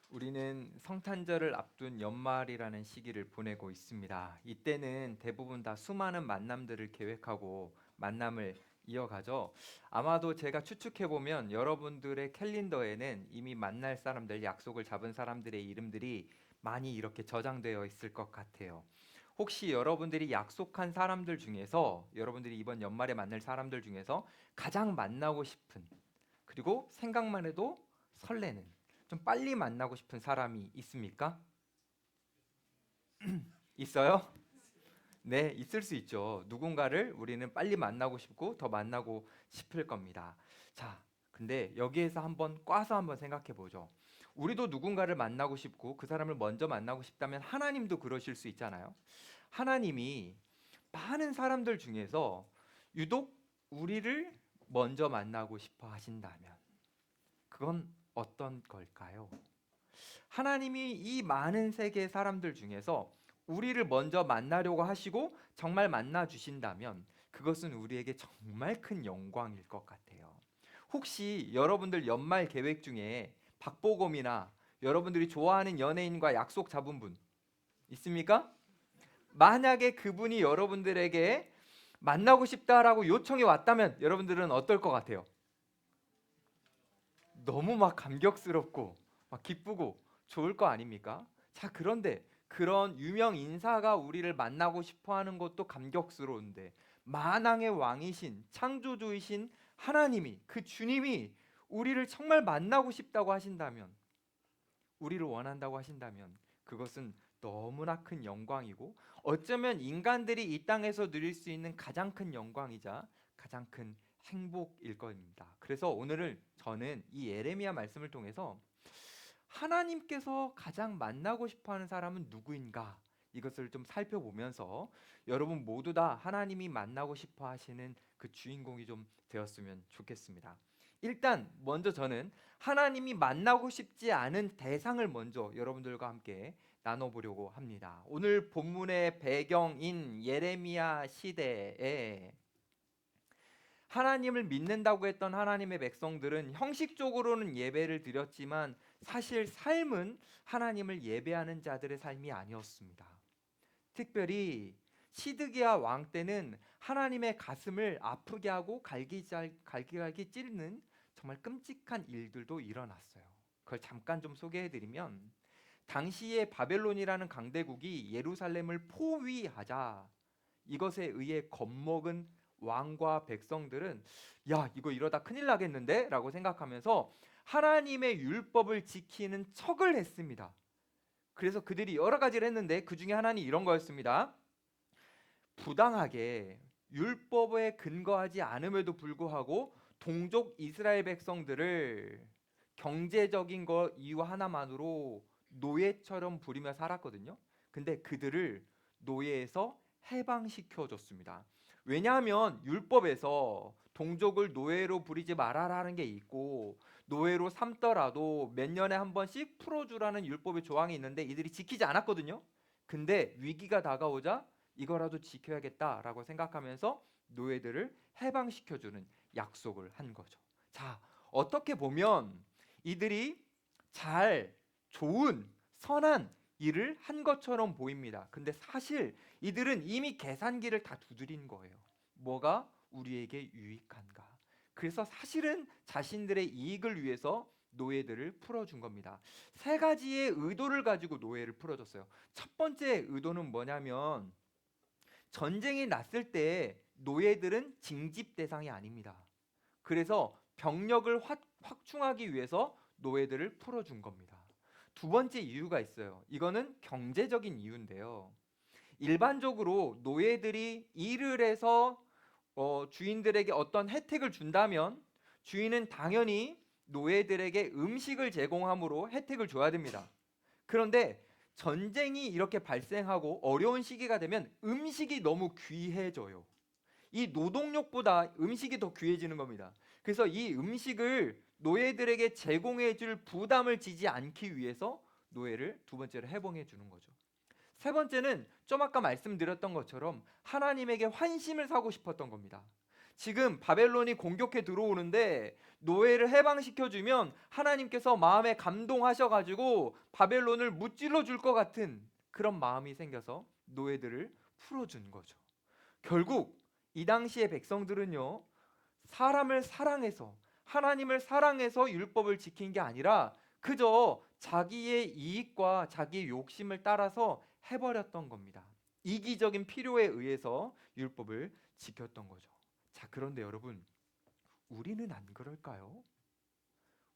우리는 성탄절을 앞둔 연말이라는 시기를 보내고 있습니다. 이때는 대부분 다 수많은 만남들을 계획하고 만남을 이어가죠. 아마도 제가 추측해 보면 여러분들의 캘린더에는 이미 만날 사람들, 약속을 잡은 사람들의 이름들이 많이 이렇게 저장되어 있을 것 같아요. 혹시 여러분들이 약속한 사람들 중에서 여러분들이 이번 연말에 만날 사람들 중에서 가장 만나고 싶은, 그리고 생각만 해도 설레는, 좀 빨리 만나고 싶은 사람이 있습니까? 있어요? 네, 있을 수 있죠. 누군가를 우리는 빨리 만나고 싶고 더 만나고 싶을 겁니다. 자, 근데 여기에서 한번 꽈서 한번 생각해 보죠. 우리도 누군가를 만나고 싶고 그 사람을 먼저 만나고 싶다면 하나님도 그러실 수 있잖아요. 하나님이 많은 사람들 중에서 유독 우리를 먼저 만나고 싶어 하신다면 그건 어떤 걸까요? 하나님이 이 많은 세계의 사람들 중에서 우리를 먼저 만나려고 하시고 정말 만나 주신다면 그것은 우리에게 정말 큰 영광일 것 같아요. 혹시 여러분들 연말 계획 중에 박보검이나 여러분들이 좋아하는 연예인과 약속 잡은 분 있습니까? 만약에 그분이 여러분들에게 만나고 싶다라고 요청이 왔다면 여러분들은 어떨 것 같아요? 너무 막 감격스럽고 막 기쁘고 좋을 거 아닙니까? 자, 그런데 그런 유명 인사가 우리를 만나고 싶어 하는 것도 감격스러운데 만왕의 왕이신 창조주이신 하나님이 그 주님이 우리를 정말 만나고 싶다고 하신다면 우리를 원한다고 하신다면 그것은 너무나 큰 영광이고 어쩌면 인간들이 이 땅에서 누릴 수 있는 가장 큰 영광이자 가장 큰 행복일 겁니다. 그래서 오늘은 저는 이 예레미야 말씀을 통해서 하나님께서 가장 만나고 싶어 하는 사람은 누구인가? 이것을 좀 살펴보면서 여러분 모두 다 하나님이 만나고 싶어 하시는 그 주인공이 좀 되었으면 좋겠습니다. 일단 먼저 저는 하나님이 만나고 싶지 않은 대상을 먼저 여러분들과 함께 나눠보려고 합니다. 오늘 본문의 배경인 예레미야 시대에 하나님을 믿는다고 했던 하나님의 백성들은 형식적으로는 예배를 드렸지만 사실 삶은 하나님을 예배하는 자들의 삶이 아니었습니다. 특별히 시드기야 왕 때는 하나님의 가슴을 아프게 하고 갈기갈기 찌르는 정말 끔찍한 일들도 일어났어요. 그걸 잠깐 좀 소개해드리면 당시에 바벨론이라는 강대국이 예루살렘을 포위하자 이것에 의해 겁먹은 왕과 백성들은 야, 이거 이러다 큰일 나겠는데? 라고 생각하면서 하나님의 율법을 지키는 척을 했습니다. 그래서 그들이 여러 가지를 했는데 그 중에 하나는 이런 거였습니다. 부당하게 율법에 근거하지 않음에도 불구하고 동족 이스라엘 백성들을 경제적인 거 이유 하나만으로 노예처럼 부리며 살았거든요. 근데 그들을 노예에서 해방시켜 줬습니다. 왜냐하면 율법에서 동족을 노예로 부리지 말아라는 게 있고 노예로 삼더라도 몇 년에 한 번씩 풀어주라는 율법의 조항이 있는데 이들이 지키지 않았거든요. 근데 위기가 다가오자 이거라도 지켜야겠다라고 생각하면서 노예들을 해방시켜주는 약속을 한 거죠. 자, 어떻게 보면 이들이 잘 좋은 선한 일을 한 것처럼 보입니다. 근데 사실 이들은 이미 계산기를 다 두드린 거예요. 뭐가 우리에게 유익한가? 그래서 사실은 자신들의 이익을 위해서 노예들을 풀어준 겁니다. 세 가지의 의도를 가지고 노예를 풀어줬어요. 첫 번째 의도는 뭐냐면 전쟁이 났을 때 노예들은 징집 대상이 아닙니다. 그래서 병력을 확충하기 위해서 노예들을 풀어준 겁니다. 두 번째 이유가 있어요. 이거는 경제적인 이유인데요. 일반적으로 노예들이 일을 해서 주인들에게 어떤 혜택을 준다면 주인은 당연히 노예들에게 음식을 제공함으로 혜택을 줘야 됩니다. 그런데 전쟁이 이렇게 발생하고 어려운 시기가 되면 음식이 너무 귀해져요. 이 노동력보다 음식이 더 귀해지는 겁니다. 그래서 이 음식을 노예들에게 제공해 줄 부담을 지지 않기 위해서 노예를 두 번째로 해봉해 주는 거죠. 세 번째는 좀 아까 말씀드렸던 것처럼 하나님에게 환심을 사고 싶었던 겁니다. 지금 바벨론이 공격해 들어오는데 노예를 해방시켜주면 하나님께서 마음에 감동하셔가지고 바벨론을 무찔러 줄 것 같은 그런 마음이 생겨서 노예들을 풀어준 거죠. 결국 이 당시의 백성들은요, 사람을 사랑해서, 하나님을 사랑해서 율법을 지킨 게 아니라 그저 자기의 이익과 자기의 욕심을 따라서 해버렸던 겁니다. 이기적인 필요에 의해서 율법을 지켰던 거죠. 자, 그런데 여러분, 우리는 안 그럴까요?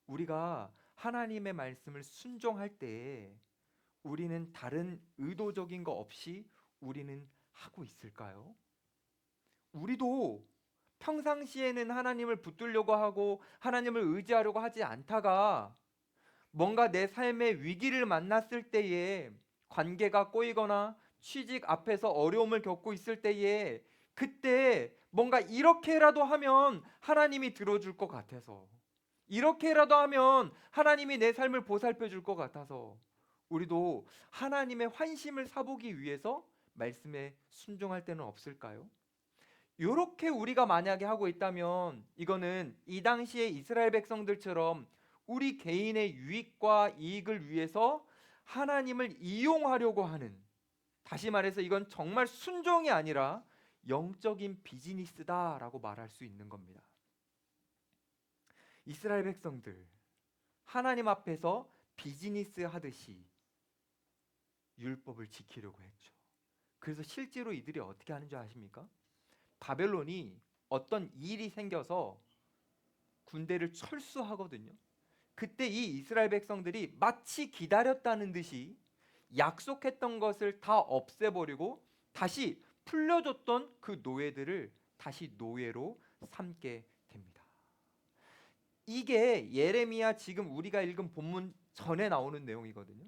우리가 하나님의 말씀을 순종할 때 우리는 다른 의도적인 거 없이 우리는 하고 있을까요? 우리도 평상시에는 하나님을 붙들려고 하고 하나님을 의지하려고 하지 않다가 뭔가 내 삶의 위기를 만났을 때에, 관계가 꼬이거나 취직 앞에서 어려움을 겪고 있을 때에, 그때 뭔가 이렇게라도 하면 하나님이 들어줄 것 같아서, 이렇게라도 하면 하나님이 내 삶을 보살펴 줄 것 같아서 우리도 하나님의 환심을 사보기 위해서 말씀에 순종할 때는 없을까요? 이렇게 우리가 만약에 하고 있다면 이거는 이 당시의 이스라엘 백성들처럼 우리 개인의 유익과 이익을 위해서 하나님을 이용하려고 하는, 다시 말해서 이건 정말 순종이 아니라 영적인 비즈니스다라고 말할 수 있는 겁니다. 이스라엘 백성들, 하나님 앞에서 비즈니스 하듯이 율법을 지키려고 했죠. 그래서 실제로 이들이 어떻게 하는 줄 아십니까? 바벨론이 어떤 일이 생겨서 군대를 철수하거든요. 그때 이 이스라엘 백성들이 마치 기다렸다는 듯이 약속했던 것을 다 없애버리고 다시 풀려줬던 그 노예들을 다시 노예로 삼게 됩니다. 이게 예레미야 지금 우리가 읽은 본문 전에 나오는 내용이거든요.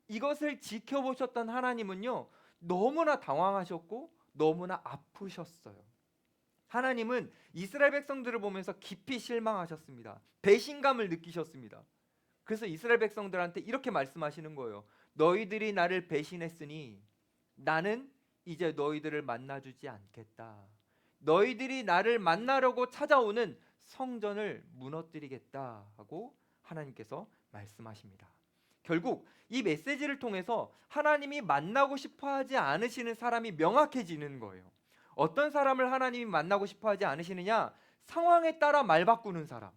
이것을 지켜보셨던 하나님은요, 너무나 당황하셨고 너무나 아프셨어요. 하나님은 이스라엘 백성들을 보면서 깊이 실망하셨습니다. 배신감을 느끼셨습니다. 그래서 이스라엘 백성들한테 이렇게 말씀하시는 거예요. 너희들이 나를 배신했으니 나는 이제 너희들을 만나주지 않겠다. 너희들이 나를 만나려고 찾아오는 성전을 무너뜨리겠다 하고 하나님께서 말씀하십니다. 결국 이 메시지를 통해서 하나님이 만나고 싶어 하지 않으시는 사람이 명확해지는 거예요. 어떤 사람을 하나님이 만나고 싶어 하지 않으시느냐? 상황에 따라 말 바꾸는 사람.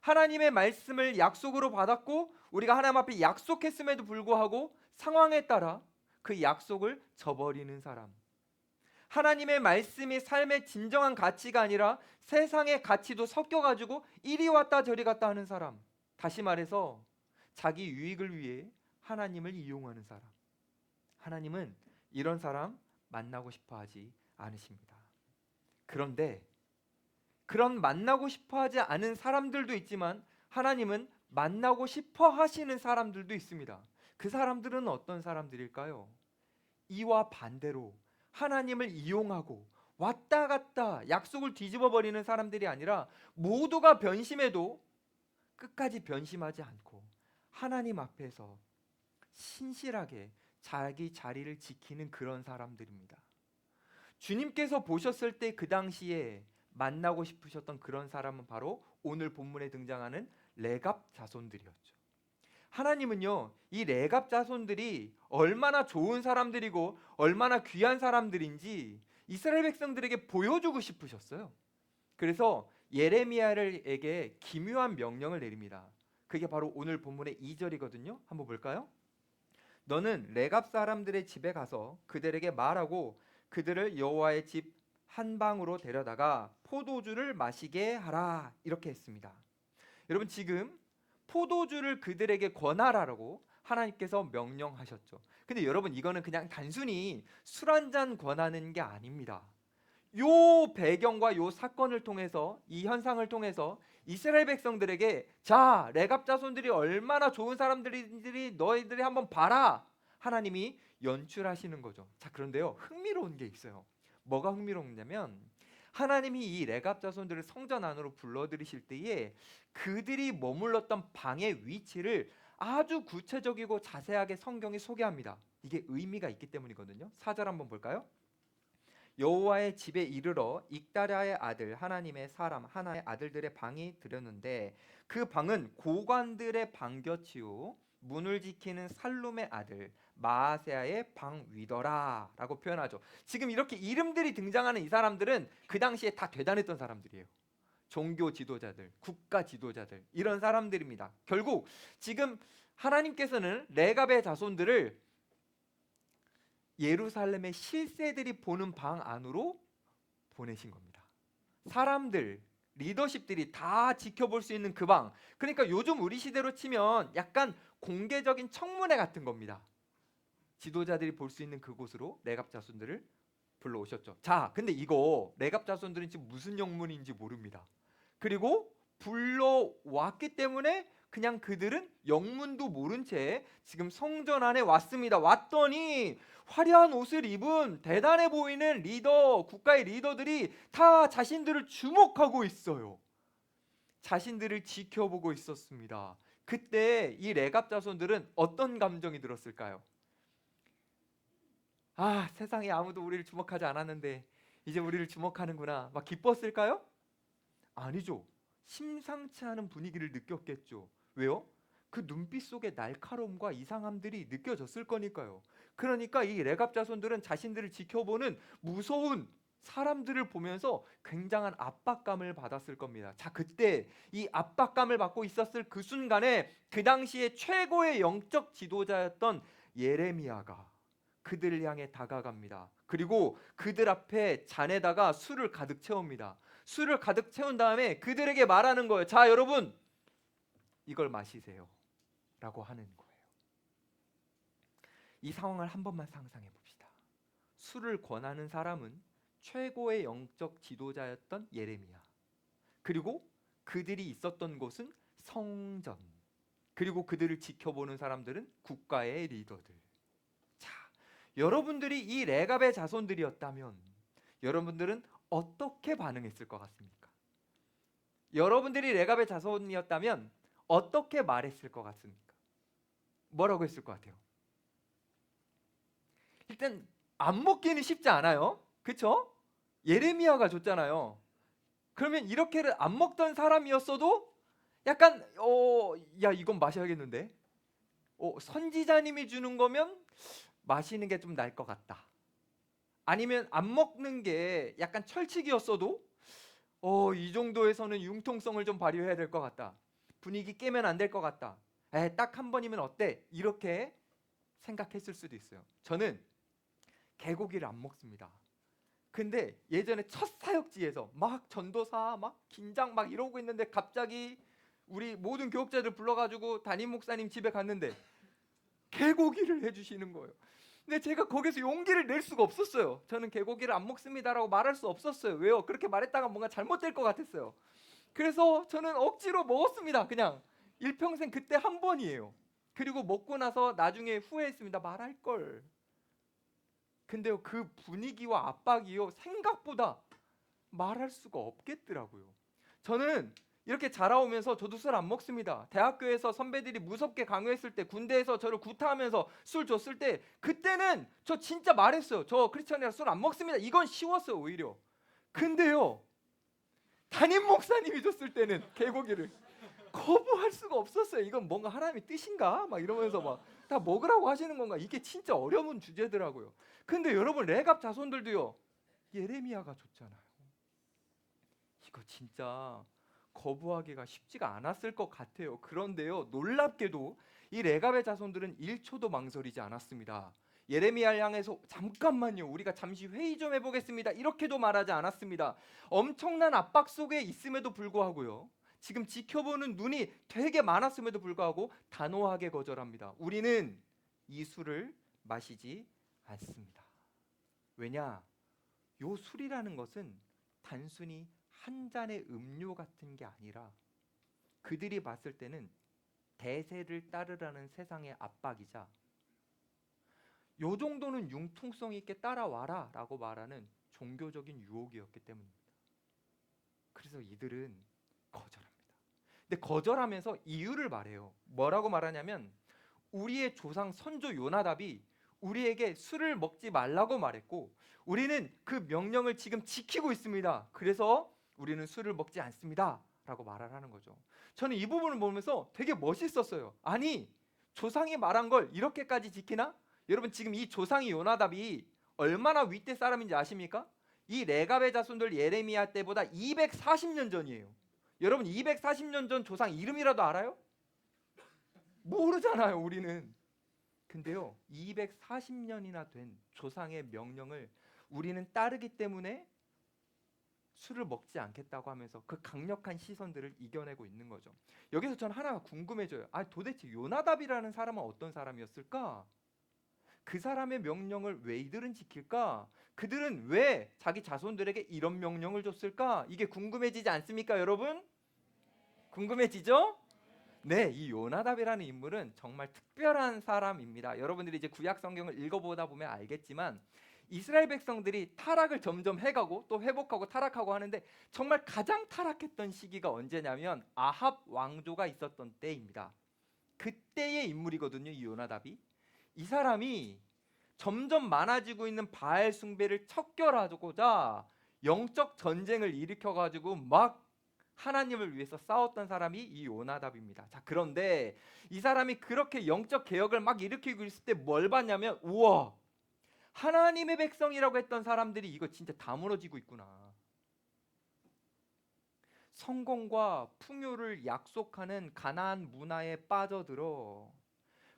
하나님의 말씀을 약속으로 받았고 우리가 하나님 앞에 약속했음에도 불구하고 상황에 따라 그 약속을 저버리는 사람. 하나님의 말씀이 삶의 진정한 가치가 아니라 세상의 가치도 섞여가지고 이리 왔다 저리 갔다 하는 사람. 다시 말해서 자기 유익을 위해 하나님을 이용하는 사람. 하나님은 이런 사람 만나고 싶어 하지 않으십니다. 그런데 그런 만나고 싶어 하지 않은 사람들도 있지만 하나님은 만나고 싶어 하시는 사람들도 있습니다. 그 사람들은 어떤 사람들일까요? 이와 반대로 하나님을 이용하고 왔다 갔다 약속을 뒤집어 버리는 사람들이 아니라 모두가 변심해도 끝까지 변심하지 않고 하나님 앞에서 신실하게 자기 자리를 지키는 그런 사람들입니다. 주님께서 보셨을 때 그 당시에 만나고 싶으셨던 그런 사람은 바로 오늘 본문에 등장하는 레갑 자손들이었죠. 하나님은요, 이 레갑 자손들이 얼마나 좋은 사람들이고 얼마나 귀한 사람들인지 이스라엘 백성들에게 보여주고 싶으셨어요. 그래서 예레미야에게 기묘한 명령을 내립니다. 그게 바로 오늘 본문의 2절이거든요. 한번 볼까요? 너는 레갑 사람들의 집에 가서 그들에게 말하고 그들을 여호와의 집 한 방으로 데려다가 포도주를 마시게 하라. 이렇게 했습니다. 여러분, 지금 포도주를 그들에게 권하라고 하나님께서 명령하셨죠. 근데 여러분, 이거는 그냥 단순히 술 한 잔 권하는 게 아닙니다. 요 배경과 요 사건을 통해서, 이 현상을 통해서 이스라엘 백성들에게 자, 레갑 자손들이 얼마나 좋은 사람들인지 너희들이 한번 봐라. 하나님이 연출하시는 거죠. 자, 그런데요, 흥미로운 게 있어요. 뭐가 흥미롭냐면 하나님이 이 레갑 자손들을 성전 안으로 불러들이실 때에 그들이 머물렀던 방의 위치를 아주 구체적이고 자세하게 성경이 소개합니다. 이게 의미가 있기 때문이거든요. 4절 한번 볼까요? 여호와의 집에 이르러 익다랴의 아들 하나님의 사람 하나의 아들들의 방이 들였는데 그 방은 고관들의 방곁이요 문을 지키는 살룸의 아들 마아세야의 방 위더라라고 표현하죠. 지금 이렇게 이름들이 등장하는 이 사람들은 그 당시에 다 대단했던 사람들이에요. 종교 지도자들, 국가 지도자들 이런 사람들입니다. 결국 지금 하나님께서는 레갑의 자손들을 예루살렘의 실세들이 보는 방 안으로 보내신 겁니다. 사람들, 리더십들이 다 지켜볼 수 있는 그 방. 그러니까 요즘 우리 시대로 치면 약간 공개적인 청문회 같은 겁니다. 지도자들이 볼 수 있는 그곳으로 레갑 자손들을 불러오셨죠. 자, 근데 이거 레갑 자손들은 지금 무슨 영문인지 모릅니다. 그리고 불러왔기 때문에 그냥 그들은 영문도 모른 채 지금 성전 안에 왔습니다. 왔더니 화려한 옷을 입은 대단해 보이는 리더, 국가의 리더들이 다 자신들을 주목하고 있어요. 자신들을 지켜보고 있었습니다. 그때 이 레갑 자손들은 어떤 감정이 들었을까요? 아, 세상에 아무도 우리를 주목하지 않았는데 이제 우리를 주목하는구나. 막 기뻤을까요? 아니죠. 심상치 않은 분위기를 느꼈겠죠. 왜요? 그 눈빛 속에 날카로움과 이상함들이 느껴졌을 거니까요. 그러니까 이 레갑 자손들은 자신들을 지켜보는 무서운 사람들을 보면서 굉장한 압박감을 받았을 겁니다. 자, 그때 이 압박감을 받고 있었을 그 순간에 그 당시에 최고의 영적 지도자였던 예레미야가 그들을 향해 다가갑니다. 그리고 그들 앞에 잔에다가 술을 가득 채웁니다. 술을 가득 채운 다음에 그들에게 말하는 거예요. 자, 여러분, 이걸 마시세요 라고 하는 거예요. 이 상황을 한 번만 상상해 봅시다. 술을 권하는 사람은 최고의 영적 지도자였던 예레미야, 그리고 그들이 있었던 곳은 성전, 그리고 그들을 지켜보는 사람들은 국가의 리더들. 자, 여러분들이 이 레갑의 자손들이었다면 여러분들은 어떻게 반응했을 것 같습니까? 여러분들이 레갑의 자손이었다면 어떻게 말했을 것 같습니까? 뭐라고 했을 것 같아요? 일단 안 먹기는 쉽지 않아요. 그렇죠? 예레미야가 줬잖아요. 그러면 이렇게를 안 먹던 사람이었어도 약간 야, 이건 마셔야겠는데. 선지자님이 주는 거면 마시는 게 좀 나을 것 같다. 아니면 안 먹는 게 약간 철칙이었어도 이 정도에서는 융통성을 좀 발휘해야 될 것 같다. 분위기 깨면 안 될 것 같다. 딱 한 번이면 어때? 이렇게 생각했을 수도 있어요. 저는 개고기를 안 먹습니다. 근데 예전에 첫 사역지에서 막 전도사 막 긴장 막 이러고 있는데 갑자기 우리 모든 교육자들 불러가지고 담임 목사님 집에 갔는데 개고기를 해주시는 거예요. 근데 제가 거기서 용기를 낼 수가 없었어요. 저는 개고기를 안 먹습니다라고 말할 수 없었어요. 왜요? 그렇게 말했다가 뭔가 잘못될 것 같았어요. 그래서 저는 억지로 먹었습니다. 그냥 일평생 그때 한 번이에요. 그리고 먹고 나서 나중에 후회했습니다. 말할 걸. 근데요, 그 분위기와 압박이요, 생각보다 말할 수가 없겠더라고요. 저는 이렇게 자라오면서 저도 술 안 먹습니다. 대학교에서 선배들이 무섭게 강요했을 때, 군대에서 저를 구타하면서 술 줬을 때, 그때는 저 진짜 말했어요. 저 크리스천이라 술 안 먹습니다. 이건 쉬웠어요, 오히려. 근데요, 담임 목사님이 줬을 때는 개고기를 거부할 수가 없었어요. 이건 뭔가 하나님의 뜻인가? 막 이러면서 막 다 먹으라고 하시는 건가? 이게 진짜 어려운 주제더라고요. 근데 여러분, 레갑 자손들도요, 예레미야가 줬잖아요. 이거 진짜 거부하기가 쉽지가 않았을 것 같아요. 그런데요, 놀랍게도 이 레갑의 자손들은 1초도 망설이지 않았습니다. 예레미야를 향해서 잠깐만요, 우리가 잠시 회의 좀 해보겠습니다, 이렇게도 말하지 않았습니다. 엄청난 압박 속에 있음에도 불구하고요, 지금 지켜보는 눈이 되게 많았음에도 불구하고 단호하게 거절합니다. 우리는 이 술을 마시지 않습니다. 왜냐? 요 술이라는 것은 단순히 한 잔의 음료 같은 게 아니라 그들이 봤을 때는 대세를 따르라는 세상의 압박이자 요 정도는 융통성 있게 따라와라 라고 말하는 종교적인 유혹이었기 때문입니다. 그래서 이들은 거절합니다. 근데 거절하면서 이유를 말해요. 뭐라고 말하냐면 우리의 조상 선조 요나답이 우리에게 술을 먹지 말라고 말했고 우리는 그 명령을 지금 지키고 있습니다. 그래서 우리는 술을 먹지 않습니다 라고 말을 하는 거죠. 저는 이 부분을 보면서 되게 멋있었어요. 아니, 조상이 말한 걸 이렇게까지 지키나? 여러분, 지금 이 조상이 요나답이 얼마나 윗대 사람인지 아십니까? 이 레갑의 자손들 예레미야 때보다 240년 전이에요. 여러분, 240년 전 조상 이름이라도 알아요? 모르잖아요, 우리는. 근데요, 240년이나 된 조상의 명령을 우리는 따르기 때문에 술을 먹지 않겠다고 하면서 그 강력한 시선들을 이겨내고 있는 거죠. 여기서 전 하나가 궁금해져요. 아, 도대체 요나답이라는 사람은 어떤 사람이었을까? 그 사람의 명령을 왜 이들은 지킬까? 그들은 왜 자기 자손들에게 이런 명령을 줬을까? 이게 궁금해지지 않습니까, 여러분? 궁금해지죠? 네, 이 요나답이라는 인물은 정말 특별한 사람입니다. 여러분들이 이제 구약 성경을 읽어보다 보면 알겠지만 이스라엘 백성들이 타락을 점점 해가고 또 회복하고 타락하고 하는데 정말 가장 타락했던 시기가 언제냐면 아합 왕조가 있었던 때입니다. 그때의 인물이거든요, 이 요나답이. 이 사람이 점점 많아지고 있는 바알 숭배를 척결하고자 영적 전쟁을 일으켜가지고 막 하나님을 위해서 싸웠던 사람이 이 요나답입니다. 자, 그런데 이 사람이 그렇게 영적 개혁을 막 일으키고 있을 때 뭘 봤냐면, 우와, 하나님의 백성이라고 했던 사람들이 이거 진짜 다 무너지고 있구나. 성공과 풍요를 약속하는 가나안 문화에 빠져들어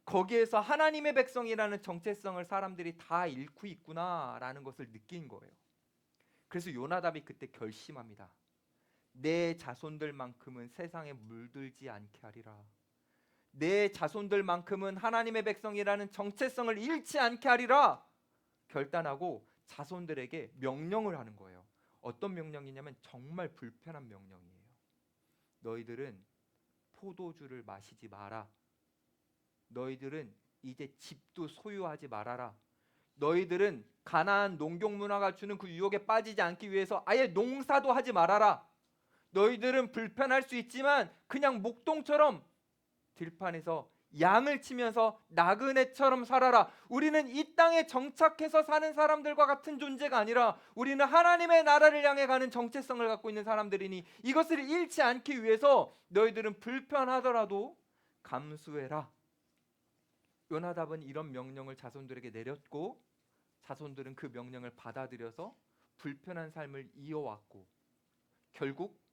거기에서 하나님의 백성이라는 정체성을 사람들이 다 잃고 있구나라는 것을 느낀 거예요. 그래서 요나답이 그때 결심합니다. 내 자손들만큼은 세상에 물들지 않게 하리라. 내 자손들만큼은 하나님의 백성이라는 정체성을 잃지 않게 하리라 결단하고 자손들에게 명령을 하는 거예요. 어떤 명령이냐면 정말 불편한 명령이에요. 너희들은 포도주를 마시지 마라. 너희들은 이제 집도 소유하지 말아라. 너희들은 가나안 농경 문화가 주는 그 유혹에 빠지지 않기 위해서 아예 농사도 하지 말아라. 너희들은 불편할 수 있지만 그냥 목동처럼 들판에서 양을 치면서 나그네처럼 살아라. 우리는 이 땅에 정착해서 사는 사람들과 같은 존재가 아니라 우리는 하나님의 나라를 향해 가는 정체성을 갖고 있는 사람들이니 이것을 잃지 않기 위해서 너희들은 불편하더라도 감수해라. 요나답은 이런 명령을 자손들에게 내렸고 자손들은 그 명령을 받아들여서 불편한 삶을 이어왔고 결국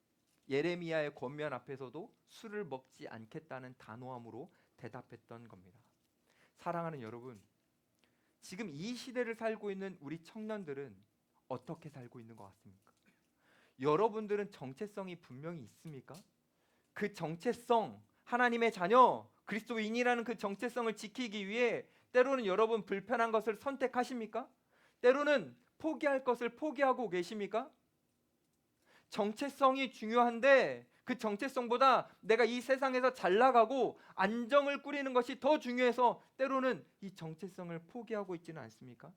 예레미야의 권면 앞에서도 술을 먹지 않겠다는 단호함으로 대답했던 겁니다. 사랑하는 여러분, 지금 이 시대를 살고 있는 우리 청년들은 어떻게 살고 있는 것 같습니까? 여러분들은 정체성이 분명히 있습니까? 그 정체성, 하나님의 자녀, 그리스도인이라는 그 정체성을 지키기 위해 때로는 여러분 불편한 것을 선택하십니까? 때로는 포기할 것을 포기하고 계십니까? 정체성이 중요한데 그 정체성보다 내가 이 세상에서 잘 나가고 안정을 꾸리는 것이 더 중요해서 때로는 이 정체성을 포기하고 있지는 않습니까?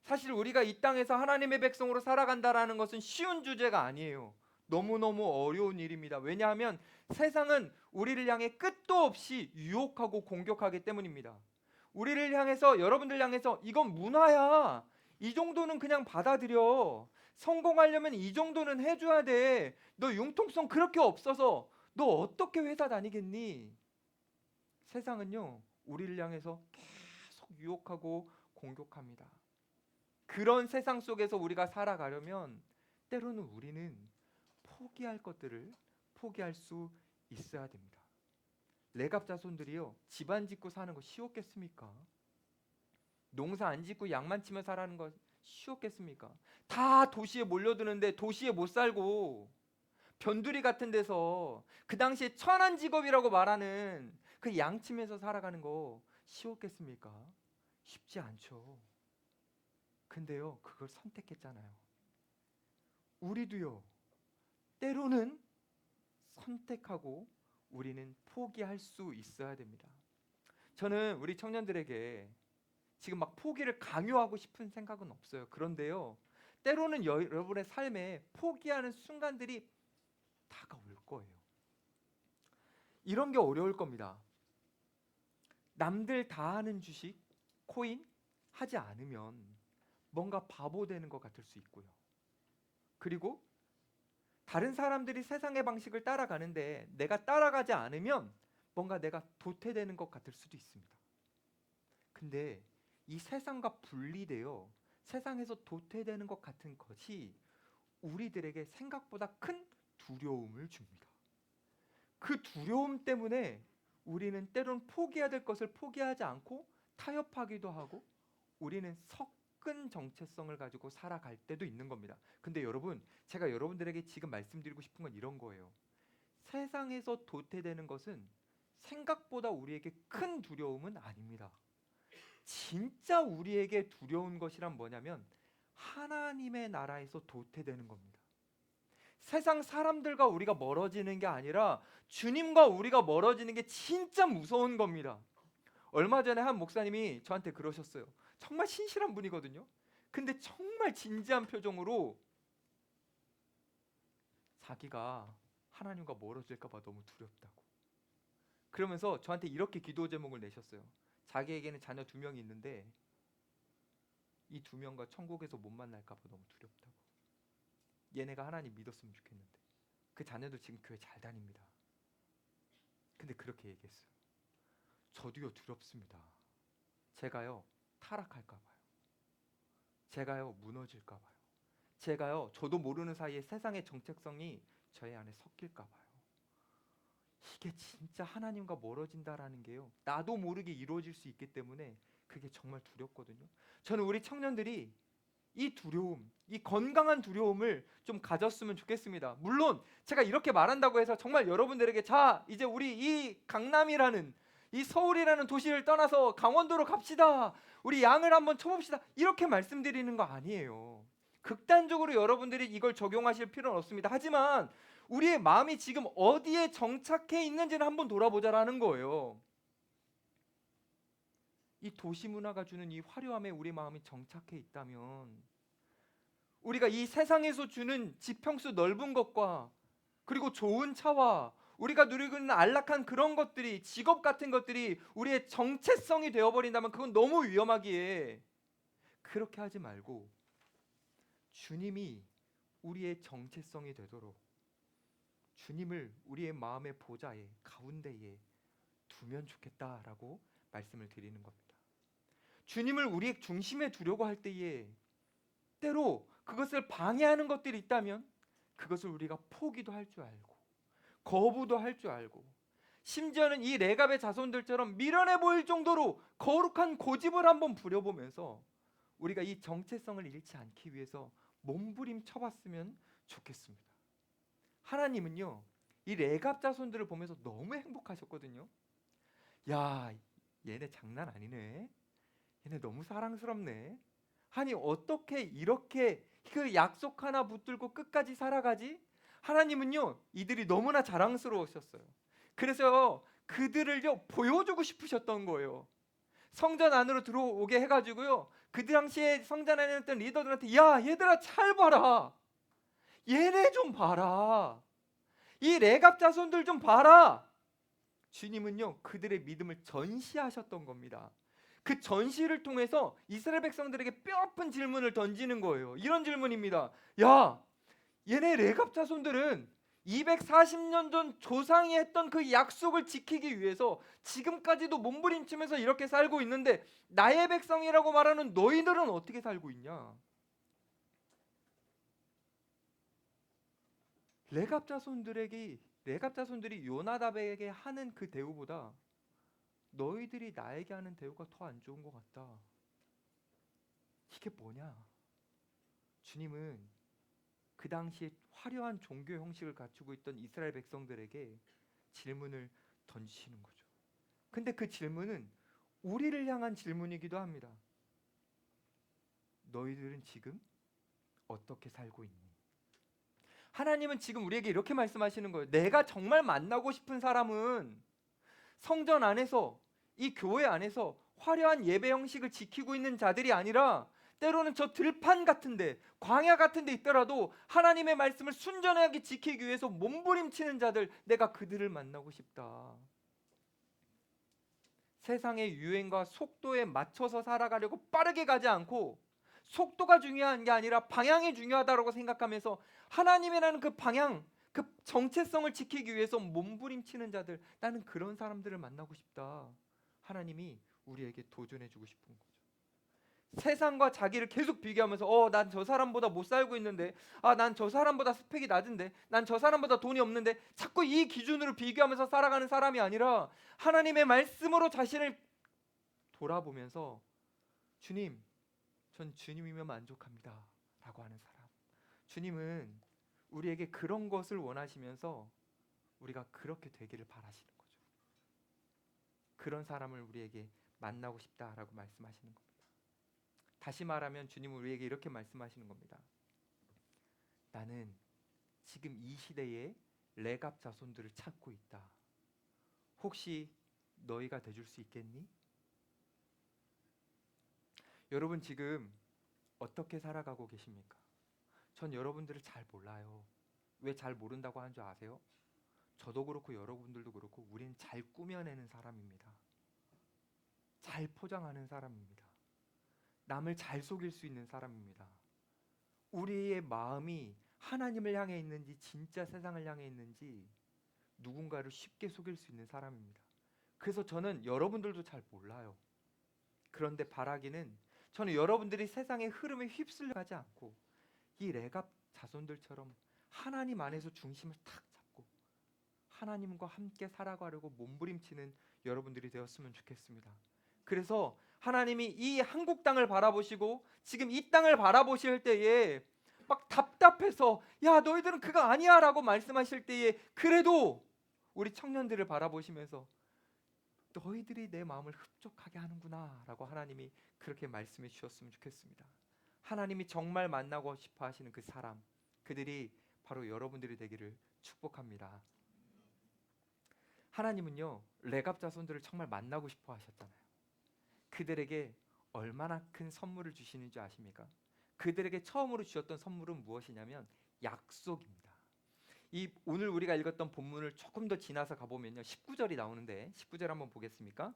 사실 우리가 이 땅에서 하나님의 백성으로 살아간다라는 것은 쉬운 주제가 아니에요. 너무너무 어려운 일입니다. 왜냐하면 세상은 우리를 향해 끝도 없이 유혹하고 공격하기 때문입니다. 우리를 향해서, 여러분들 향해서 이건 문화야. 이 정도는 그냥 받아들여. 성공하려면 이 정도는 해줘야 돼. 너 융통성 그렇게 없어서 너 어떻게 회사 다니겠니? 세상은요, 우리를 향해서 계속 유혹하고 공격합니다. 그런 세상 속에서 우리가 살아가려면 때로는 우리는 포기할 것들을 포기할 수 있어야 됩니다. 레갑 자손들이요, 집안 짓고 사는 거 쉬웠겠습니까? 농사 안 짓고 양만 치며 살아는 거 쉬웠겠습니까? 다 도시에 몰려드는데 도시에 못 살고 변두리 같은 데서 그 당시에 천한 직업이라고 말하는 그 양치면서 살아가는 거 쉬웠겠습니까? 쉽지 않죠. 근데요, 그걸 선택했잖아요. 우리도요, 때로는 선택하고 우리는 포기할 수 있어야 됩니다. 저는 우리 청년들에게 지금 막 포기를 강요하고 싶은 생각은 없어요. 그런데요, 때로는 여러분의 삶에 포기하는 순간들이 다가올 거예요. 이런 게 어려울 겁니다. 남들 다 하는 주식, 코인 하지 않으면 뭔가 바보 되는 것 같을 수 있고요. 그리고 다른 사람들이 세상의 방식을 따라가는데 내가 따라가지 않으면 뭔가 내가 도태되는 것 같을 수도 있습니다. 근데 이 세상과 분리되어 세상에서 도태되는 것 같은 것이 우리들에게 생각보다 큰 두려움을 줍니다. 그 두려움 때문에 우리는 때론 포기해야 될 것을 포기하지 않고 타협하기도 하고 우리는 섞은 정체성을 가지고 살아갈 때도 있는 겁니다. 근데 여러분, 제가 여러분들에게 지금 말씀드리고 싶은 건 이런 거예요. 세상에서 도태되는 것은 생각보다 우리에게 큰 두려움은 아닙니다. 진짜 우리에게 두려운 것이란 뭐냐면 하나님의 나라에서 도태되는 겁니다. 세상 사람들과 우리가 멀어지는 게 아니라 주님과 우리가 멀어지는 게 진짜 무서운 겁니다. 얼마 전에 한 목사님이 저한테 그러셨어요. 정말 신실한 분이거든요. 근데 정말 진지한 표정으로 자기가 하나님과 멀어질까 봐 너무 두렵다고. 그러면서 저한테 이렇게 기도 제목을 내셨어요. 자기에게는 자녀 2명이 있는데 이 2명과 천국에서 못 만날까 봐 너무 두렵다고. 얘네가 하나님 믿었으면 좋겠는데 그 자녀도 지금 교회 잘 다닙니다. 근데 그렇게 얘기했어요. 저도요 두렵습니다. 제가요 타락할까 봐요. 제가요 무너질까 봐요. 제가요 저도 모르는 사이에 세상의 정체성이 저의 안에 섞일까 봐요. 이게 진짜 하나님과 멀어진다라는 게요 나도 모르게 이루어질 수 있기 때문에 그게 정말 두렵거든요. 저는 우리 청년들이 이 두려움, 이 건강한 두려움을 좀 가졌으면 좋겠습니다. 물론 제가 이렇게 말한다고 해서 정말 여러분들에게 자 이제 우리 이 강남이라는 이 서울이라는 도시를 떠나서 강원도로 갑시다. 우리 양을 한번 쳐봅시다. 이렇게 말씀드리는 거 아니에요. 극단적으로 여러분들이 이걸 적용하실 필요는 없습니다. 하지만 우리의 마음이 지금 어디에 정착해 있는지는 한번 돌아보자라는 거예요. 이 도시 문화가 주는 이 화려함에 우리 마음이 정착해 있다면 우리가 이 세상에서 주는 지평수 넓은 것과 그리고 좋은 차와 우리가 누리고 있는 안락한 그런 것들이 직업 같은 것들이 우리의 정체성이 되어버린다면 그건 너무 위험하기에 그렇게 하지 말고 주님이 우리의 정체성이 되도록 주님을 우리의 마음의 보좌에 가운데에 두면 좋겠다라고 말씀을 드리는 겁니다. 주님을 우리의 중심에 두려고 할 때에 때로 그것을 방해하는 것들이 있다면 그것을 우리가 포기도 할 줄 알고 거부도 할 줄 알고 심지어는 이 레갑의 자손들처럼 미련해 보일 정도로 거룩한 고집을 한번 부려보면서 우리가 이 정체성을 잃지 않기 위해서 몸부림 쳐봤으면 좋겠습니다. 하나님은요 이 레갑 자손들을 보면서 너무 행복하셨거든요. 야 얘네 장난 아니네. 얘네 너무 사랑스럽네. 아니 어떻게 이렇게 그 약속 하나 붙들고 끝까지 살아가지? 하나님은요 이들이 너무나 자랑스러우셨어요. 그래서 그들을요 보여주고 싶으셨던 거예요. 성전 안으로 들어오게 해가지고요 그 당시에 성전 안에 있던 리더들한테 야 얘들아 잘 봐라. 얘네 좀 봐라. 이 레갑 자손들 좀 봐라. 주님은요 그들의 믿음을 전시하셨던 겁니다. 그 전시를 통해서 이스라엘 백성들에게 뼈아픈 질문을 던지는 거예요. 이런 질문입니다. 야, 얘네 레갑 자손들은 240년 전 조상이 했던 그 약속을 지키기 위해서 지금까지도 몸부림치면서 이렇게 살고 있는데 나의 백성이라고 말하는 너희들은 어떻게 살고 있냐? 레갑 자손들이 요나답에게 하는 그 대우보다 너희들이 나에게 하는 대우가 더 안 좋은 것 같다. 이게 뭐냐? 주님은 그 당시에 화려한 종교 형식을 갖추고 있던 이스라엘 백성들에게 질문을 던지시는 거죠. 근데 그 질문은 우리를 향한 질문이기도 합니다. 너희들은 지금 어떻게 살고 있니? 하나님은 지금 우리에게 이렇게 말씀하시는 거예요. 내가 정말 만나고 싶은 사람은 성전 안에서 이 교회 안에서 화려한 예배 형식을 지키고 있는 자들이 아니라 때로는 저 들판 같은데 광야 같은데 있더라도 하나님의 말씀을 순전하게 지키기 위해서 몸부림치는 자들 내가 그들을 만나고 싶다. 세상의 유행과 속도에 맞춰서 살아가려고 빠르게 가지 않고 속도가 중요한 게 아니라 방향이 중요하다고 생각하면서 하나님이라는 그 방향, 그 정체성을 지키기 위해서 몸부림치는 자들, 나는 그런 사람들을 만나고 싶다. 하나님이 우리에게 도전해주고 싶은 거죠. 세상과 자기를 계속 비교하면서 난 저 사람보다 못 살고 있는데, 난 저 사람보다 스펙이 낮은데, 난 저 사람보다 돈이 없는데, 자꾸 이 기준으로 비교하면서 살아가는 사람이 아니라 하나님의 말씀으로 자신을 돌아보면서 주님, 전 주님이면 만족합니다 라고 하는 사람. 주님은 우리에게 그런 것을 원하시면서 우리가 그렇게 되기를 바라시는 거죠. 그런 사람을 우리에게 만나고 싶다라고 말씀하시는 겁니다. 다시 말하면 주님은 우리에게 이렇게 말씀하시는 겁니다. 나는 지금 이 시대에 레갑 자손들을 찾고 있다. 혹시 너희가 돼줄 수 있겠니? 여러분 지금 어떻게 살아가고 계십니까? 전 여러분들을 잘 몰라요. 왜 잘 모른다고 하는 줄 아세요? 저도 그렇고 여러분들도 그렇고 우리는 잘 꾸며내는 사람입니다. 잘 포장하는 사람입니다. 남을 잘 속일 수 있는 사람입니다. 우리의 마음이 하나님을 향해 있는지 진짜 세상을 향해 있는지 누군가를 쉽게 속일 수 있는 사람입니다. 그래서 저는 여러분들도 잘 몰라요. 그런데 바라기는 저는 여러분들이 세상의 흐름에 휩쓸려 가지 않고 이 레갑 자손들처럼 하나님 안에서 중심을 탁 잡고 하나님과 함께 살아가려고 몸부림치는 여러분들이 되었으면 좋겠습니다. 그래서 하나님이 이 한국 땅을 바라보시고 지금 이 땅을 바라보실 때에 막 답답해서 야 너희들은 그거 아니야 라고 말씀하실 때에 그래도 우리 청년들을 바라보시면서 너희들이 내 마음을 흡족하게 하는구나 라고 하나님이 그렇게 말씀해 주셨으면 좋겠습니다. 하나님이 정말 만나고 싶어 하시는 그 사람, 그들이 바로 여러분들이 되기를 축복합니다. 하나님은요 레갑 자손들을 정말 만나고 싶어 하셨잖아요. 그들에게 얼마나 큰 선물을 주시는 줄 아십니까? 그들에게 처음으로 주셨던 선물은 무엇이냐면 약속입니다. 이 오늘 우리가 읽었던 본문을 조금 더 지나서 가보면요 19절이 나오는데 19절 한번 보겠습니까?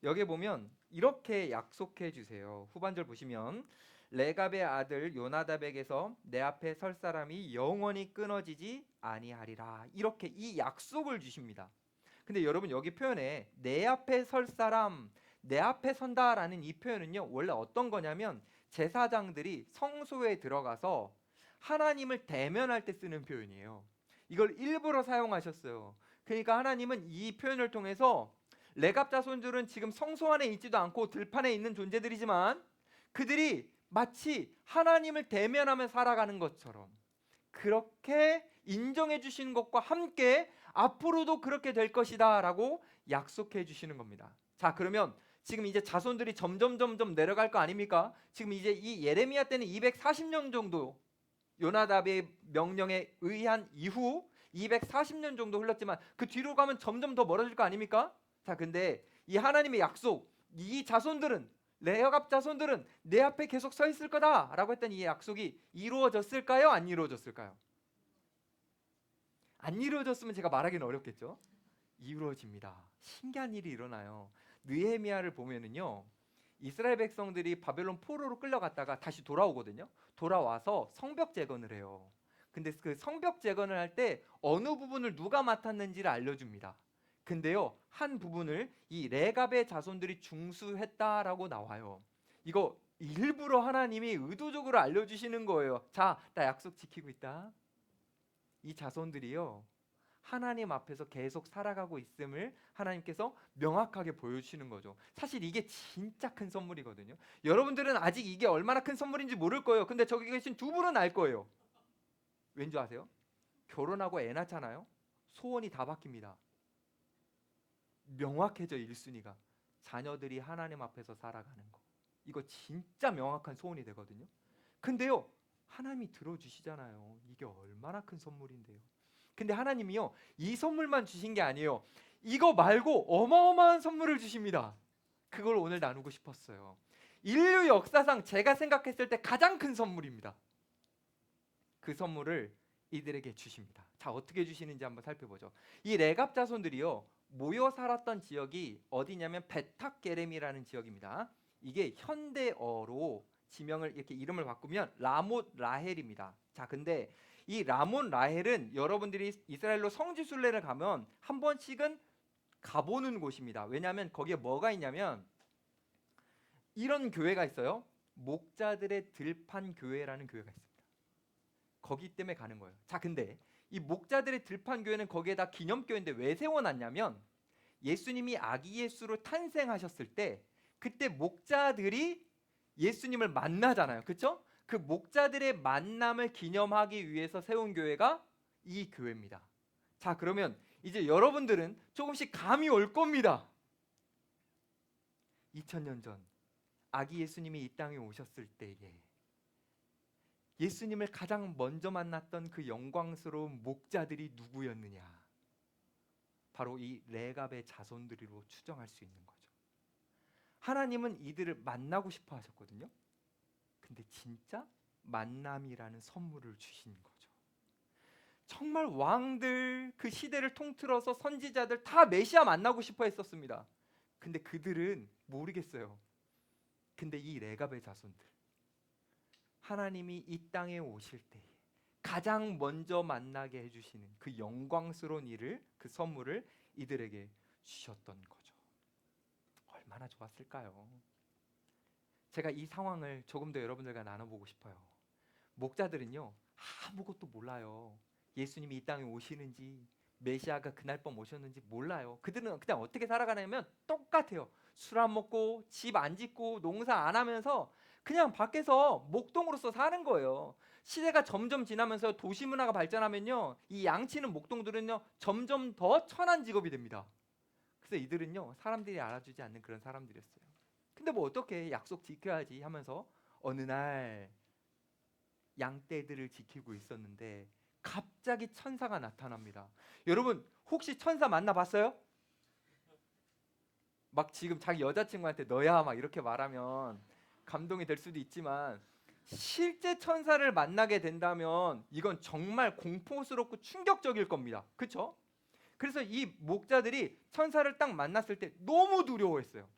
여기 보면 이렇게 약속해 주세요. 후반절 보시면 레갑의 아들 요나답에게서 내 앞에 설 사람이 영원히 끊어지지 아니하리라. 이렇게 이 약속을 주십니다. 근데 여러분 여기 표현에 내 앞에 설 사람, 내 앞에 선다라는 이 표현은요 원래 어떤 거냐면 제사장들이 성소에 들어가서 하나님을 대면할 때 쓰는 표현이에요. 이걸 일부러 사용하셨어요. 그러니까 하나님은 이 표현을 통해서 레갑 자손들은 지금 성소 안에 있지도 않고 들판에 있는 존재들이지만 그들이 마치 하나님을 대면하며 살아가는 것처럼 그렇게 인정해 주시는 것과 함께 앞으로도 그렇게 될 것이다 라고 약속해 주시는 겁니다. 자 그러면 지금 이제 자손들이 점점 내려갈 거 아닙니까? 지금 이제 이 예레미야 때는 240년 정도 요나답의 명령에 의한 이후 240년 정도 흘렀지만 그 뒤로 가면 점점 더 멀어질 거 아닙니까? 자 근데 이 하나님의 약속, 이 자손들은 레갑 자손들은 내 앞에 계속 서 있을 거다라고 했던 이 약속이 이루어졌을까요? 안 이루어졌을까요? 안 이루어졌으면 제가 말하기는 어렵겠죠. 이루어집니다. 신기한 일이 일어나요. 느헤미야를 보면은요. 이스라엘 백성들이 바벨론 포로로 끌려갔다가 다시 돌아오거든요. 돌아와서 성벽 재건을 해요. 근데 그 성벽 재건을 할 때 어느 부분을 누가 맡았는지를 알려줍니다. 근데요 한 부분을 이 레갑의 자손들이 중수했다라고 나와요. 이거 일부러 하나님이 의도적으로 알려주시는 거예요. 자, 나 약속 지키고 있다. 이 자손들이요 하나님 앞에서 계속 살아가고 있음을 하나님께서 명확하게 보여주시는 거죠. 사실 이게 진짜 큰 선물이거든요. 여러분들은 아직 이게 얼마나 큰 선물인지 모를 거예요. 근데 저기 계신 두 분은 알 거예요. 왠지 아세요? 결혼하고 애 낳잖아요. 소원이 다 바뀝니다. 명확해져 1순위가 자녀들이 하나님 앞에서 살아가는 거. 이거 진짜 명확한 소원이 되거든요. 근데요 하나님이 들어주시잖아요. 이게 얼마나 큰 선물인데요. 근데 하나님이요 이 선물만 주신 게 아니에요. 이거 말고 어마어마한 선물을 주십니다. 그걸 오늘 나누고 싶었어요. 인류 역사상 제가 생각했을 때 가장 큰 선물입니다. 그 선물을 이들에게 주십니다. 자 어떻게 주시는지 한번 살펴보죠. 이 레갑 자손들이요 모여 살았던 지역이 어디냐면 베탁게렘이라는 지역입니다. 이게 현대어로 지명을 이렇게 이름을 바꾸면 라못 라헬입니다. 자, 근데 이 라못 라헬은 여러분들이 이스라엘로 성지 순례를 가면 한 번씩은 가보는 곳입니다. 왜냐하면 거기에 뭐가 있냐면 이런 교회가 있어요. 목자들의 들판 교회라는 교회가 있습니다. 거기 때문에 가는 거예요. 자, 근데 이 목자들의 들판 교회는 거기에다 기념교회인데 왜 세워놨냐면 예수님이 아기 예수로 탄생하셨을 때 그때 목자들이 예수님을 만나잖아요. 그렇죠? 그 목자들의 만남을 기념하기 위해서 세운 교회가 이 교회입니다. 자, 그러면 이제 여러분들은 조금씩 감이 올 겁니다. 2000년 전 아기 예수님이 이 땅에 오셨을 때에 예수님을 가장 먼저 만났던 그 영광스러운 목자들이 누구였느냐? 바로 이 레갑의 자손들로 추정할 수 있는 거죠. 하나님은 이들을 만나고 싶어 하셨거든요. 근데 진짜 만남이라는 선물을 주신 거죠. 정말 왕들, 그 시대를 통틀어서 선지자들 다 메시아 만나고 싶어 했었습니다. 근데 그들은 모르겠어요. 근데 이 레갑의 자손들, 하나님이 이 땅에 오실 때 가장 먼저 만나게 해주시는 그 영광스러운 일을, 그 선물을 이들에게 주셨던 거죠. 얼마나 좋았을까요? 제가 이 상황을 조금 더 여러분들과 나눠보고 싶어요. 목자들은요, 아무것도 몰라요. 예수님이 이 땅에 오시는지, 메시아가 그날 밤 오셨는지 몰라요. 그들은 그냥 어떻게 살아가냐면 똑같아요. 술 안 먹고 집 안 짓고 농사 안 하면서 그냥 밖에서 목동으로서 사는 거예요. 시대가 점점 지나면서 도시 문화가 발전하면요, 이 양치는 목동들은요 점점 더 천한 직업이 됩니다. 그래서 이들은요 사람들이 알아주지 않는 그런 사람들이었어요. 근데 뭐 어떻게 약속 지켜야지 하면서 어느 날 양떼들을 지키고 있었는데 갑자기 천사가 나타납니다. 여러분 혹시 천사 만나봤어요? 막 지금 자기 여자친구한테 너야 막 이렇게 말하면 감동이 될 수도 있지만 실제 천사를 만나게 된다면 이건 정말 공포스럽고 충격적일 겁니다. 그렇죠? 그래서 이 목자들이 천사를 딱 만났을 때 너무 두려워했어요.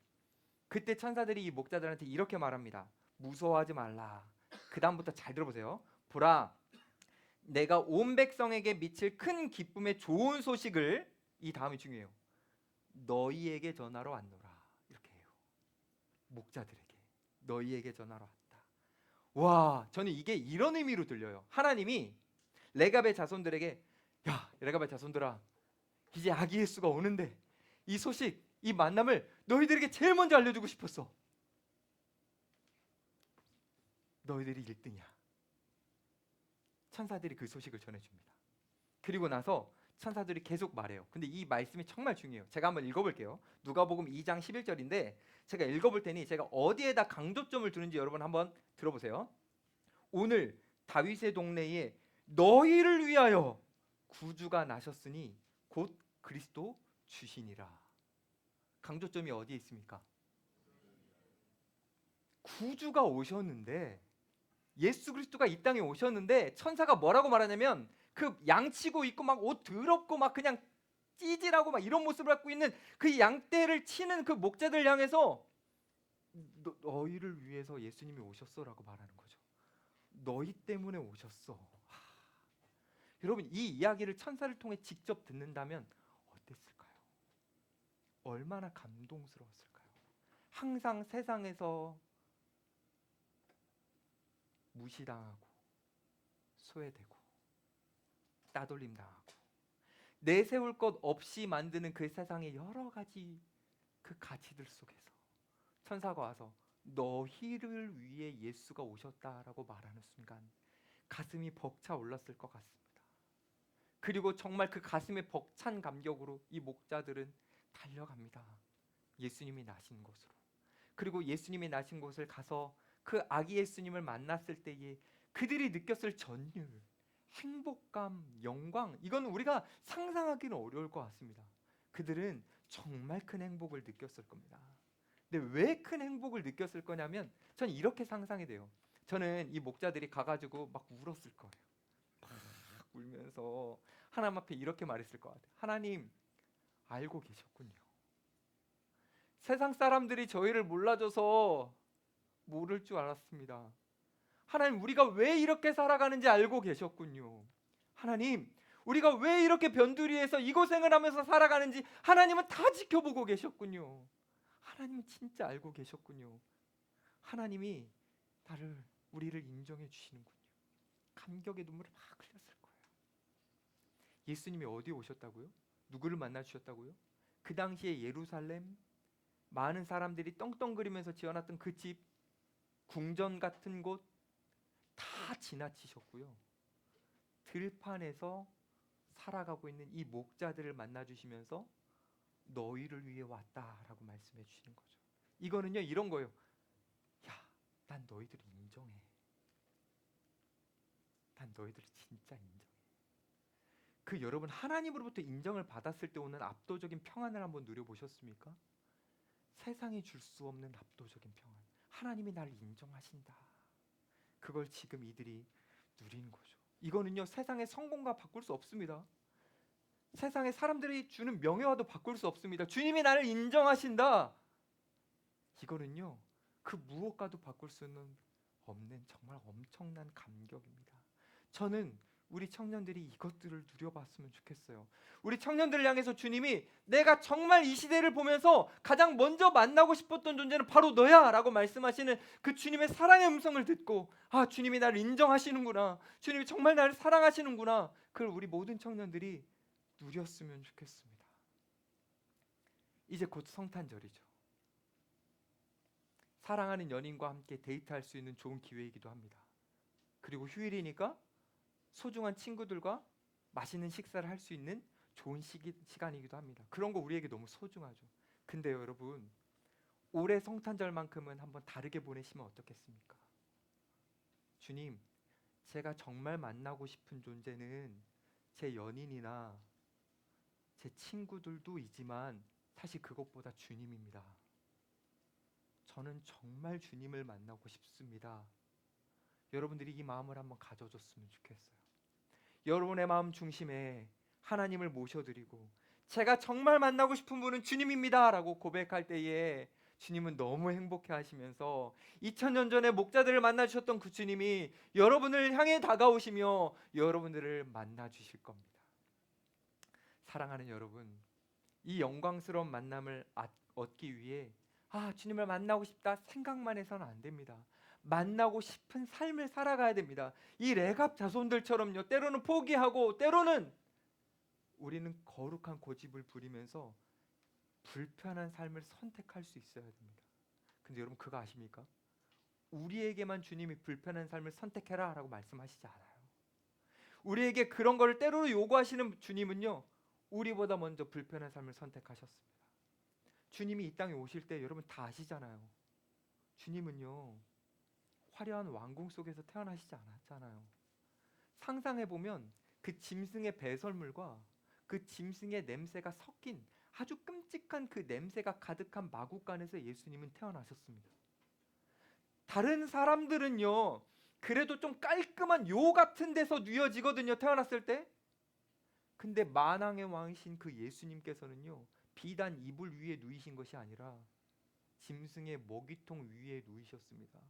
그때 천사들이 이 목자들한테 이렇게 말합니다. 무서워하지 말라. 그 다음부터 잘 들어보세요. 보라, 내가 온 백성에게 미칠 큰 기쁨의 좋은 소식을, 이 다음이 중요해요, 너희에게 전하러 왔노라. 이렇게 해요. 목자들에게 너희에게 전하러 왔다. 와, 저는 이게 이런 의미로 들려요. 하나님이 레갑의 자손들에게, 야 레갑의 자손들아, 이제 아기 예수가 오는데 이 소식, 이 만남을 너희들에게 제일 먼저 알려주고 싶었어. 너희들이 1등이야. 천사들이 그 소식을 전해줍니다. 그리고 나서 천사들이 계속 말해요. 근데 이 말씀이 정말 중요해요. 제가 한번 읽어볼게요. 누가복음 2장 11절인데 제가 읽어볼 테니 제가 어디에다 강조점을 두는지 여러분 한번 들어보세요. 오늘 다윗의 동네에 너희를 위하여 구주가 나셨으니 곧 그리스도 주시니라. 강조점이 어디에 있습니까? 구주가 오셨는데, 예수 그리스도가 이 땅에 오셨는데 천사가 뭐라고 말하냐면 그 양치고 있고 막 옷 더럽고 막 그냥 찌질하고 막 이런 모습을 갖고 있는 그 양떼를 치는 그 목자들 향해서 너희를 위해서 예수님이 오셨어라고 말하는 거죠. 너희 때문에 오셨어. 여러분 이 이야기를 천사를 통해 직접 듣는다면 어땠을까요? 얼마나 감동스러웠을까요? 항상 세상에서 무시당하고 소외되고 따돌림 당하고 내세울 것 없이 만드는 그 세상의 여러 가지 그 가치들 속에서 천사가 와서 너희를 위해 예수가 오셨다라고 말하는 순간 가슴이 벅차 올랐을 것 같습니다. 그리고 정말 그 가슴에 벅찬 감격으로 이 목자들은 달려갑니다. 예수님이 나신 곳으로. 그리고 예수님이 나신 곳을 가서 그 아기 예수님을 만났을 때에 그들이 느꼈을 전율, 행복감, 영광, 이건 우리가 상상하기는 어려울 것 같습니다. 그들은 정말 큰 행복을 느꼈을 겁니다. 근데 왜 큰 행복을 느꼈을 거냐면 전 이렇게 상상이 돼요. 저는 이 목자들이 가가지고 막 울었을 거예요. 막 울면서 하나님 앞에 이렇게 말했을 것 같아요. 하나님, 알고 계셨군요. 세상 사람들이 저희를 몰라줘서 모를 줄 알았습니다. 하나님, 우리가 왜 이렇게 살아가는지 알고 계셨군요. 하나님, 우리가 왜 이렇게 변두리에서 이 고생을 하면서 살아가는지 하나님은 다 지켜보고 계셨군요. 하나님은 진짜 알고 계셨군요. 하나님이 우리를 인정해 주시는군요. 감격의 눈물을 막 흘렸을 거예요. 예수님이 어디에 오셨다고요? 누구를 만나 주셨다고요? 그 당시에 예루살렘, 많은 사람들이 떵떵거리면서 지어놨던 그 집, 궁전 같은 곳 다 지나치셨고요. 들판에서 살아가고 있는 이 목자들을 만나 주시면서 너희를 위해 왔다라고 말씀해 주시는 거죠. 이거는요, 이런 거예요. 야, 난 너희들을 인정해. 난 너희들을 진짜 인정해. 그 여러분, 하나님으로부터 인정을 받았을 때 오는 압도적인 평안을 한번 누려보셨습니까? 세상이 줄 수 없는 압도적인 평안. 하나님이 나를 인정하신다. 그걸 지금 이들이 누리는 거죠. 이거는요, 세상의 성공과 바꿀 수 없습니다. 세상의 사람들이 주는 명예와도 바꿀 수 없습니다. 주님이 나를 인정하신다. 이거는요, 그 무엇과도 바꿀 수는 없는 정말 엄청난 감격입니다. 저는 우리 청년들이 이것들을 누려봤으면 좋겠어요. 우리 청년들을 향해서 주님이 내가 정말 이 시대를 보면서 가장 먼저 만나고 싶었던 존재는 바로 너야 라고 말씀하시는 그 주님의 사랑의 음성을 듣고, 아, 주님이 나를 인정하시는구나, 주님이 정말 나를 사랑하시는구나, 그걸 우리 모든 청년들이 누렸으면 좋겠습니다. 이제 곧 성탄절이죠. 사랑하는 연인과 함께 데이트할 수 있는 좋은 기회이기도 합니다. 그리고 휴일이니까 소중한 친구들과 맛있는 식사를 할 수 있는 좋은 시간이기도 합니다. 그런 거 우리에게 너무 소중하죠. 근데요, 여러분, 올해 성탄절만큼은 한번 다르게 보내시면 어떻겠습니까? 주님, 제가 정말 만나고 싶은 존재는 제 연인이나 제 친구들도이지만 사실 그것보다 주님입니다. 저는 정말 주님을 만나고 싶습니다. 여러분들이 이 마음을 한번 가져줬으면 좋겠어요. 여러분의 마음 중심에 하나님을 모셔드리고 제가 정말 만나고 싶은 분은 주님입니다 라고 고백할 때에 주님은 너무 행복해 하시면서 2000년 전에 목자들을 만나 주셨던 그 주님이 여러분을 향해 다가오시며 여러분들을 만나 주실 겁니다. 사랑하는 여러분, 이 영광스러운 만남을 얻기 위해 주님을 만나고 싶다 생각만 해서는 안 됩니다. 만나고 싶은 삶을 살아가야 됩니다. 이 레갑 자손들처럼요, 때로는 포기하고 때로는 우리는 거룩한 고집을 부리면서 불편한 삶을 선택할 수 있어야 됩니다. 근데 여러분, 그거 아십니까? 우리에게만 주님이 불편한 삶을 선택해라 라고 말씀하시지 않아요. 우리에게 그런 거를 때로는 요구하시는 주님은요, 우리보다 먼저 불편한 삶을 선택하셨습니다. 주님이 이 땅에 오실 때 여러분 다 아시잖아요. 주님은요, 화려한 왕궁 속에서 태어나시지 않았잖아요. 상상해보면 그 짐승의 배설물과 그 짐승의 냄새가 섞인 아주 끔찍한 그 냄새가 가득한 마구간에서 예수님은 태어나셨습니다. 다른 사람들은요, 그래도 좀 깔끔한 요 같은 데서 누여지거든요, 태어났을 때. 근데 만왕의 왕이신 그 예수님께서는요, 비단 이불 위에 누이신 것이 아니라 짐승의 먹이통 위에 누이셨습니다.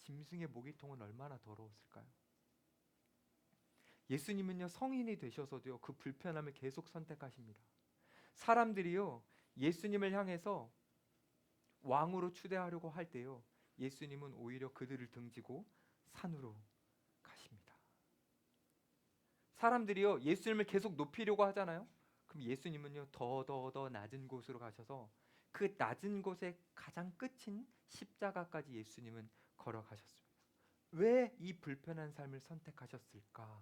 짐승의 먹이통은 얼마나 더러웠을까요? 예수님은요, 성인이 되셔서도요, 그 불편함을 계속 선택하십니다. 사람들이요, 예수님을 향해서 왕으로 추대하려고 할 때요, 예수님은 오히려 그들을 등지고 산으로 가십니다. 사람들이요, 예수님을 계속 높이려고 하잖아요. 그럼 예수님은요, 더 낮은 곳으로 가셔서 그 낮은 곳의 가장 끝인 십자가까지 예수님은 걸어가셨습니다. 왜 이 불편한 삶을 선택하셨을까?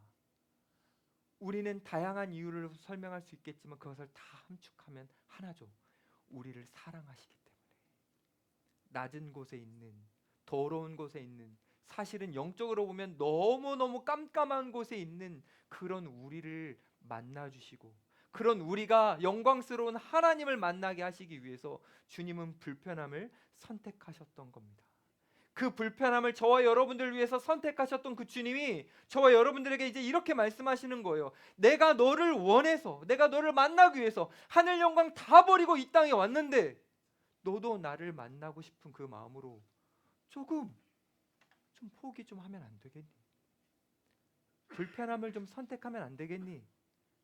우리는 다양한 이유를 설명할 수 있겠지만 그것을 다 함축하면 하나죠. 우리를 사랑하시기 때문에. 낮은 곳에 있는, 더러운 곳에 있는, 사실은 영적으로 보면 너무너무 깜깜한 곳에 있는 그런 우리를 만나주시고, 그런 우리가 영광스러운 하나님을 만나게 하시기 위해서 주님은 불편함을 선택하셨던 겁니다. 그 불편함을 저와 여러분들을 위해서 선택하셨던 그 주님이 저와 여러분들에게 이제 이렇게 말씀하시는 거예요. 내가 너를 원해서, 내가 너를 만나기 위해서 하늘 영광 다 버리고 이 땅에 왔는데 너도 나를 만나고 싶은 그 마음으로 조금 좀 포기 좀 하면 안 되겠니? 불편함을 좀 선택하면 안 되겠니?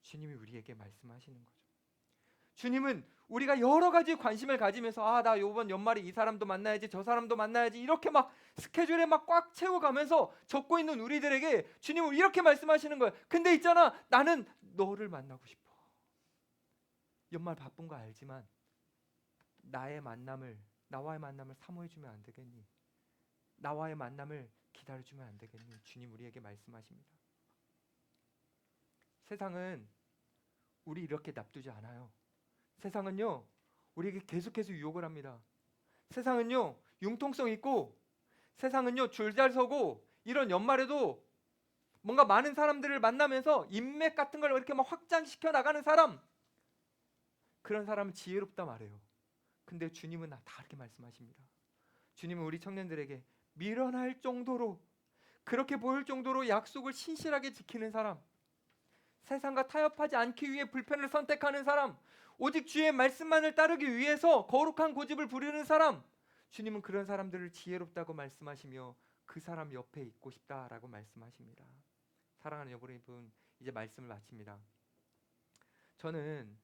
주님이 우리에게 말씀하시는 거죠. 주님은 우리가 여러 가지 관심을 가지면서 나 이번 연말에 이 사람도 만나야지, 저 사람도 만나야지, 이렇게 막 스케줄에 막 꽉 채워가면서 적고 있는 우리들에게 주님은 이렇게 말씀하시는 거예요. 근데 있잖아, 나는 너를 만나고 싶어. 연말 바쁜 거 알지만 나와의 만남을 사모해주면 안 되겠니? 나와의 만남을 기다려주면 안 되겠니? 주님 우리에게 말씀하십니다. 세상은 우리 이렇게 놔두지 않아요. 세상은요, 우리에게 계속해서 유혹을 합니다. 세상은요, 융통성 있고, 세상은요, 줄 잘 서고, 이런 연말에도 뭔가 많은 사람들을 만나면서 인맥 같은 걸 이렇게 막 확장시켜 나가는 사람, 그런 사람은 지혜롭다 말해요. 근데 주님은 다 이렇게 말씀하십니다. 주님은 우리 청년들에게 미련할 정도로, 그렇게 보일 정도로 약속을 신실하게 지키는 사람, 세상과 타협하지 않기 위해 불편을 선택하는 사람, 오직 주의 말씀만을 따르기 위해서 거룩한 고집을 부리는 사람, 주님은 그런 사람들을 지혜롭다고 말씀하시며 그 사람 옆에 있고 싶다라고 말씀하십니다. 사랑하는 여러분, 이제 말씀을 마칩니다. 저는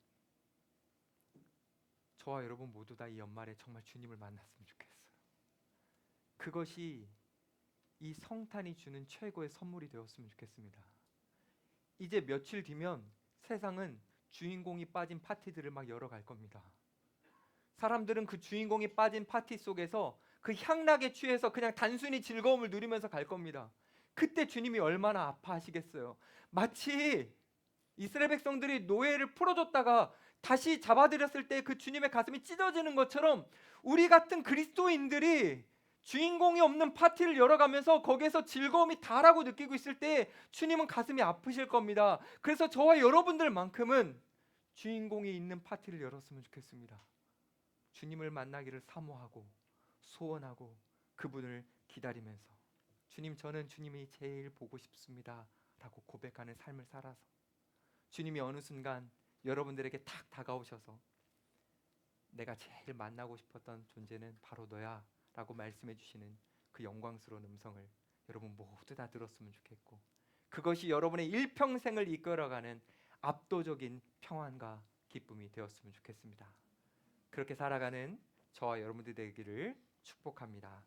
저와 여러분 모두 다 이 연말에 정말 주님을 만났으면 좋겠어요. 그것이 이 성탄이 주는 최고의 선물이 되었으면 좋겠습니다. 이제 며칠 뒤면 세상은 주인공이 빠진 파티들을 막 열어갈 겁니다. 사람들은 그 주인공이 빠진 파티 속에서 그 향락에 취해서 그냥 단순히 즐거움을 누리면서 갈 겁니다. 그때 주님이 얼마나 아파하시겠어요. 마치 이스라엘 백성들이 노예를 풀어줬다가 다시 잡아들였을 때 그 주님의 가슴이 찢어지는 것처럼 우리 같은 그리스도인들이 주인공이 없는 파티를 열어가면서 거기에서 즐거움이 다라고 느끼고 있을 때 주님은 가슴이 아프실 겁니다. 그래서 저와 여러분들만큼은 주인공이 있는 파티를 열었으면 좋겠습니다. 주님을 만나기를 사모하고 소원하고 그분을 기다리면서 주님, 저는 주님이 제일 보고 싶습니다 라고 고백하는 삶을 살아서 주님이 어느 순간 여러분들에게 탁 다가오셔서 내가 제일 만나고 싶었던 존재는 바로 너야 라고 말씀해 주시는 그 영광스러운 음성을 여러분 모두 다 들었으면 좋겠고, 그것이 여러분의 일평생을 이끌어가는 압도적인 평안과 기쁨이 되었으면 좋겠습니다. 그렇게 살아가는 저와 여러분들 되기를 축복합니다.